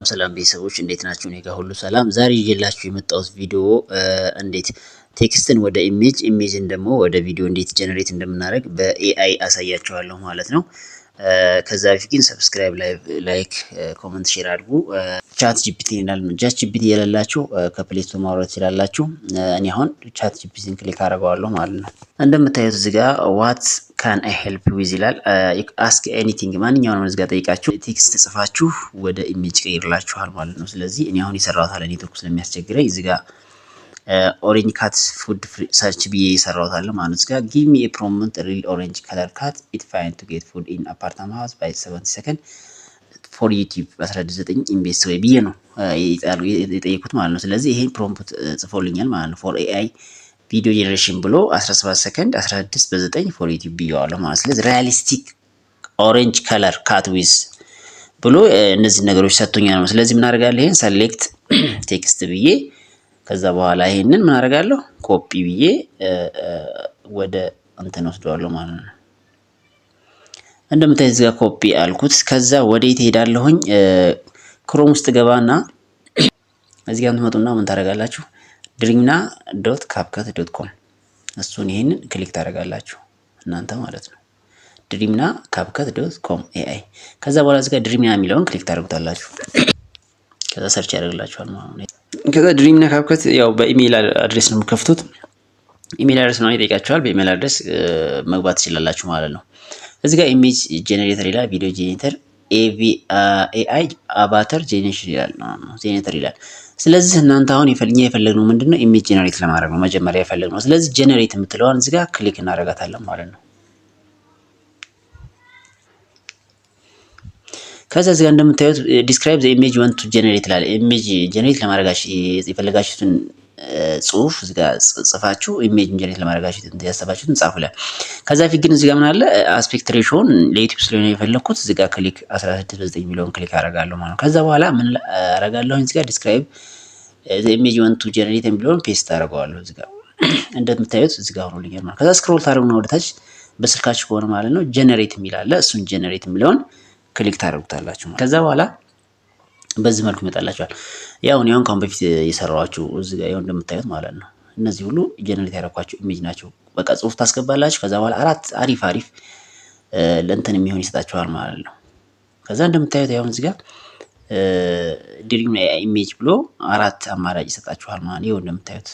ሰላም ቤተሰቦች እንዴት ናችሁ? እኔ ጋር ሁሉ ሰላም። ዛሬ ይዤላችሁ የመጣሁት ቪዲዮ እንዴት ቴክስትን ወደ ኢሜጅን ደግሞ ወደ ቪዲዮ እንዴት ጀነሬት እንደምናደርግ በኤአይ አሳያችኋለሁ ማለት ነው። ከዛ በፊት ግን ሰብስክራይብ፣ ላይክ፣ ኮመንት፣ ሼር አድርጉ። ቻት ጂፒቲ ይላል። ቻት ጂፒቲ የሌላችሁ ከፕሌይ ስቶር ማውረድ ትችላላችሁ። እኔ አሁን ቻት ጂፒቲን ክሊክ አደርገዋለሁ ማለት ነው። እንደምታዩት እዚህ ጋር ዋት ካን አይ ሄልፕ ዊዝ ይላል። አስክ ኤኒቲንግ ማንኛውንም እዚህ ጋር ጠይቃችሁ ቴክስት ጽፋችሁ ወደ ኢሜጅ ቀይርላችኋል ማለት ነው። ስለዚህ እኔ አሁን የሰራሁት አለ ኔትወርክ ስለሚያስቸግረኝ እዚህ ጋር ኦሬንጅ ካት ፉድ ሰርች ብዬ የሰራሁት አለ ማለት ነው። እዚህ ጋር ጊቭ ሚ ኤ ፕሮምፕት ሪል ኦሬንጅ ከለር ካት ኢት ፋይን ቱ ጌት ፉድ ኢን አፓርትመንት ሃውስ ባይ 70 ሰከንድ ፎር ዩቲዩብ 19 ኢንቤስት ወይ ብዬ ነው የጠየኩት ማለት ነው። ስለዚህ ይሄን ፕሮምፕት ጽፎልኛል ማለት ነው። ፎር ኤአይ ቪዲዮ ጄኔሬሽን ብሎ 17 ሰከንድ 16 በ9 ፎር ዩቲዩብ ብዬዋለሁ ማለት ነው። ስለዚህ ሪያሊስቲክ ኦሬንጅ ከለር ካት ዊዝ ብሎ እነዚህ ነገሮች ሰጥቶኛል ነው። ስለዚህ ምን አደርጋለሁ? ይሄን ሰሌክት ቴክስት ብዬ ከዛ በኋላ ይሄንን ምን አደርጋለሁ? ኮፒ ብዬ ወደ እንትን ወስደዋለሁ ማለት ነው። እንደምታዩት እዚህ ጋር ኮፒ አልኩት። ከዛ ወዴት ሄዳለሁኝ? ክሮም ውስጥ ገባና እዚህ ጋር ትመጡና ምን ታደርጋላችሁ? dreamna.capcut.com እሱን ይሄንን ክሊክ ታደርጋላችሁ እናንተ ማለት ነው። dreamna.capcut.com ኤአይ። ከዛ በኋላ እዚህ ጋር dreamna የሚለውን ክሊክ ታደርጉታላችሁ። ከዛ ሰርች ያደርግላችኋል ማለት ነው። ከዛ dreamna.capcut ያው በኢሜል አድሬስ ነው የምከፍቱት። ኢሜል አድሬስ ነው ይጠይቃችኋል። በኢሜል አድሬስ መግባት ትችላላችሁ ማለት ነው። እዚህ ጋር ኢሜጅ ጄኔሬተር ይላል። ቪዲዮ ጄኔሬተር ኤአይ አቫተር ጄኔሬሽን ይላል ጄኔሬተር ይላል። ስለዚህ እናንተ አሁን የፈለግነው ምንድነው? ኢሜጅ ጄኔሬት ለማድረግ ነው መጀመሪያ የፈለግነው። ስለዚህ ጄኔሬት የምትለዋን እዚህ ጋር ክሊክ እናደርጋታለን ማለት ነው። ከዛ እዚህ ጋር እንደምታዩት ዲስክራይብ ዘ ኢሜጅ ዋንት ቱ ጄኔሬት ይላል። ኢሜጅ ጄኔሬት ለማድረጋችሁ የፈለጋችሁትን ጽሁፍ እዚህ ጋር ጽፋችሁ ኢሜጅ ጄኔሬት ለማድረጋችሁ ያሰባችሁትን ጻፉ ይላል። ከዛ ፊት ግን እዚህ ጋር ምን አለ? አስፔክት ሬሾን ለዩቲዩብ ስለሆነ የፈለኩት እዚህ ጋር ክሊክ 16 በ9 የሚለውን ክሊክ አደርጋለሁ ማለት ነው። ከዛ በኋላ ምን አደርጋለሁ? እዚህ ጋር ዲስክራይብ ዘ ኢሜጅ ዋንት ቱ ጄኔሬት የሚለውን ፔስት አደርገዋለሁ እዚህ ጋር እንደምታዩት እዚህ ጋር ሆኖልኛል ማለት። ከዛ ስክሮል ታደርጉና ወደታች በስልካችሁ ከሆነ ማለት ነው ጄኔሬት የሚል አለ። እሱን ጄኔሬት የሚለውን ክሊክ ታደርጉታላችሁ ማለት። ከዛ በኋላ በዚህ መልኩ ይመጣላችኋል። ያው እኔ አሁን ካሁን በፊት የሰራኋችሁ እዚህ ጋር ያው እንደምታዩት ማለት ነው። እነዚህ ሁሉ ጀነሬት ያደረኳቸው ኢሜጅ ናቸው። በቃ ጽሁፍ ታስገባላችሁ። ከዛ በኋላ አራት አሪፍ ለእንትን የሚሆን ይሰጣችኋል ማለት ነው። ከዛ እንደምታዩት ያው እዚህ ጋር ድሪም ኢሜጅ ብሎ አራት አማራጭ ይሰጣችኋል ማለት ነው። ይኸው እንደምታዩት።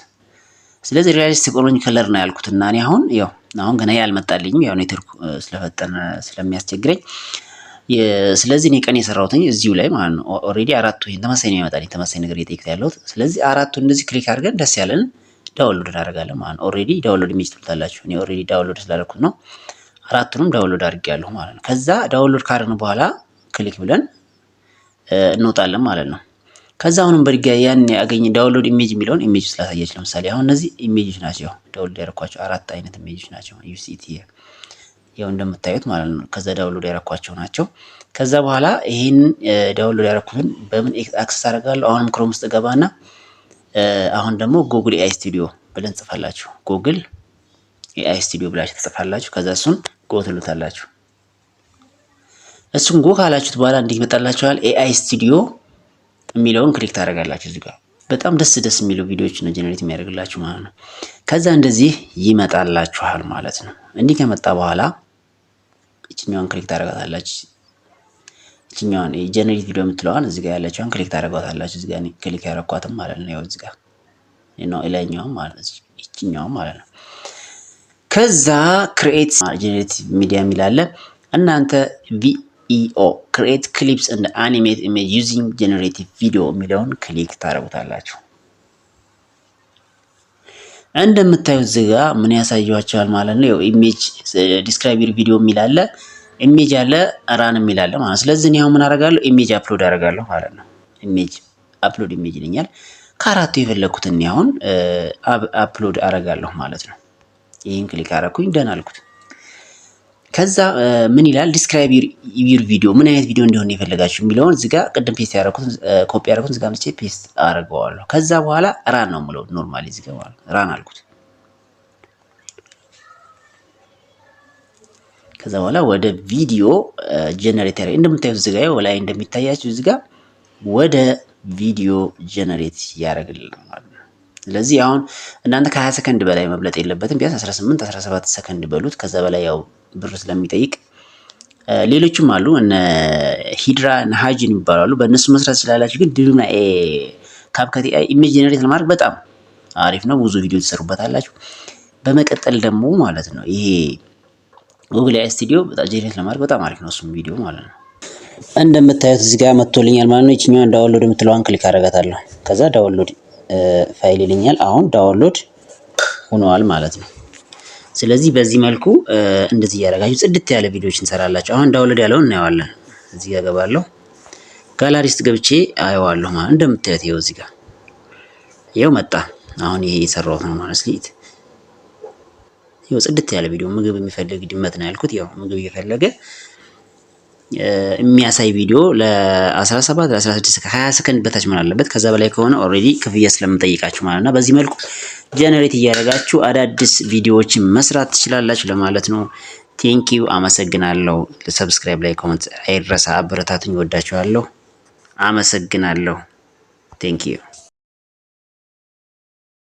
ስለዚህ ሪያሊስቲክ ኦሬንጅ ከለር ነው ያልኩት እና እኔ አሁን ገና ያልመጣልኝም ያው ኔትወርክ ስለፈጠነ ስለሚያስቸግረኝ ስለዚህ እኔ ቀን የሰራሁትኝ እዚሁ ላይ ማለት ነው። ኦሬዲ አራቱ ተመሳሳይ ነው ያመጣልኝ፣ ተመሳሳይ ነገር እየጠየቅኩት ያለሁት። ስለዚህ አራቱ እንደዚህ ክሊክ አድርገን ደስ ያለን ዳውንሎድ እናደርጋለን ማለት ነው። ኦሬዲ ዳውንሎድ ኢሜጅ ትሉታላችሁ። እኔ ኦሬዲ ዳውንሎድ ስላደረኩት ነው አራቱንም ዳውንሎድ አድርጌያለሁ ማለት ነው። ከዛ ዳውንሎድ ካደረግን በኋላ ክሊክ ብለን እንወጣለን ማለት ነው። ከዛ አሁንም በድጋሚ ያን ያገኝ ዳውንሎድ ኢሜጅ የሚለውን ኢሜጅ ስላሳያችሁ፣ ለምሳሌ አሁን እነዚህ ኢሜጆች ናቸው ዳውንሎድ ያደረኳቸው አራት አይነት ኢሜጆች ናቸው። ዩሲቲ ያው እንደምታዩት ማለት ነው። ከዛ ዳውንሎድ ያደረኳቸው ናቸው። ከዛ በኋላ ይሄን ዳውንሎድ ያደረኩትን በምን አክሰስ አደርጋለሁ? አሁንም ክሮም ውስጥ ገባና አሁን ደግሞ ጉግል ኤአይ ስቱዲዮ ብለን ጽፋላችሁ። ጉግል ኤአይ ስቱዲዮ ብላችሁ ትጽፋላችሁ። ከዛ እሱን ጎ ትሉታላችሁ። እሱን ጎ ካላችሁት በኋላ እንዲህ ይመጣላችኋል። ኤአይ ስቱዲዮ የሚለውን ክሊክ ታደርጋላችሁ። እዚህ ጋር በጣም ደስ የሚሉ ቪዲዮዎች ነው ጀነሬት የሚያደርግላችሁ ማለት ነው። ከዛ እንደዚህ ይመጣላችኋል ማለት ነው። እንዲህ ከመጣ በኋላ እቺኛዋን ክሊክ ታደርጋታላችሁ። እቺኛዋን ጀነሬት ቪዲዮ የምትለዋን እዚህ ጋር ያለችውን ክሊክ ታደርጋታላችሁ። እዚህ ጋር ክሊክ ያደረኳትም ማለት ነው። ያው እዚህ ጋር ነው ኢላኛውም ማለት ነው። እቺኛውም ማለት ነው። ከዛ ክሬኤት ጀነሬት ሚዲያ የሚላለ እናንተ ቪኢኦ ክሬኤት ክሊፕስ ኤንድ አኒሜት ኢሜጅ ዩዚንግ ጀነሬቲቭ ቪዲዮ የሚለውን ክሊክ ታደርጉታላችሁ። እንደምታዩት እዚህ ጋር ምን ያሳያችኋል ማለት ነው። ኢሜጅ ዲስክራይብ ቪዲዮ የሚላለ ኢሜጅ አለ፣ ራን የሚላለ ማለት ነው። ስለዚህ እኔ አሁን ምን አደርጋለሁ? ኢሜጅ አፕሎድ አደርጋለሁ ማለት ነው። ኢሜጅ አፕሎድ ኢሜጅ ይለኛል። ከአራቱ የፈለኩትን እኔ አሁን አፕሎድ አደርጋለሁ ማለት ነው። ይሄን ክሊክ አደረኩኝ፣ ደን አልኩት። ከዛ ምን ይላል? ዲስክራይብ ዩር ቪዲዮ ምን አይነት ቪዲዮ እንደሆነ የፈለጋችሁ የሚለውን እዚህ ጋር ቅድም ፔስት ያደረኩት ኮፒ ያደረኩት እዚህ ጋር መጥቼ ፔስት አደርገዋለሁ። ከዛ በኋላ ራን ነው የምለው ኖርማሊ እዚህ ጋር ማለት ራን አልኩት። ከዛ በኋላ ወደ ቪዲዮ ጀነሬተር እንደምታዩት እዚህ ጋር ላይ እንደሚታያችሁ እዚህ ጋር ወደ ቪዲዮ ጀነሬት ያደርግልናል ማለት ነው። ስለዚህ አሁን እናንተ ከ20 ሰከንድ በላይ መብለጥ የለበትም። ቢያንስ 18 17 ሰከንድ በሉት። ከዛ በላይ ያው ብር ስለሚጠይቅ ሌሎችም አሉ እነ ሂድራ እና ሃጂን ይባላሉ። በእነሱ መስራት ስላላችሁ ግን ድሪምና ካፕከት ኢሜጅ ጀነሬት ለማድረግ በጣም አሪፍ ነው። ብዙ ቪዲዮ ትሰሩበታላችሁ። በመቀጠል ደግሞ ማለት ነው ይሄ ጉግል ኤአይ ስቱዲዮ በጣም ጀነሬት ለማድረግ በጣም አሪፍ ነው። እሱም ቪዲዮ ማለት ነው። እንደምታዩት እዚህ ጋር መጥቶልኛል ማለት ነው። ይችኛዋን ዳውንሎድ የምትለዋን ክሊክ አደርጋታለሁ። ከዛ ዳውንሎድ ፋይል ይልኛል። አሁን ዳውንሎድ ሆኗል ማለት ነው። ስለዚህ በዚህ መልኩ እንደዚህ እያደረጋችሁ ጽድት ያለ ቪዲዮዎች እንሰራላችሁ። አሁን ዳውንሎድ ያለውን እናየዋለን። እዚህ ጋር ገባለሁ። ጋላሪስት ገብቼ አየዋለሁ ማለት እንደምታዩት ይኸው እዚህ ጋር ይኸው መጣ። አሁን ይሄ የሰራሁት ነው ማለት ነው። ይኸው ጽድት ያለ ቪዲዮ ምግብ የሚፈልግ ድመት ነው ያልኩት። ያው ምግብ እየፈለገ የሚያሳይ ቪዲዮ ለ17 ለ16 ከ20 ሰከንድ በታች መሆን አለበት። ከዛ በላይ ከሆነ ኦልሬዲ ክፍያ ስለምጠይቃችሁ ማለት ነው። በዚህ መልኩ ጀነሬት እያደረጋችሁ አዳዲስ ቪዲዮዎችን መስራት ትችላላችሁ ለማለት ነው። ቴንኪው አመሰግናለሁ። ሰብስክራይብ ላይ ኮሜንት አይረሳ። አበረታቱኝ። ወዳችኋለሁ። አመሰግናለሁ። ቴንኪው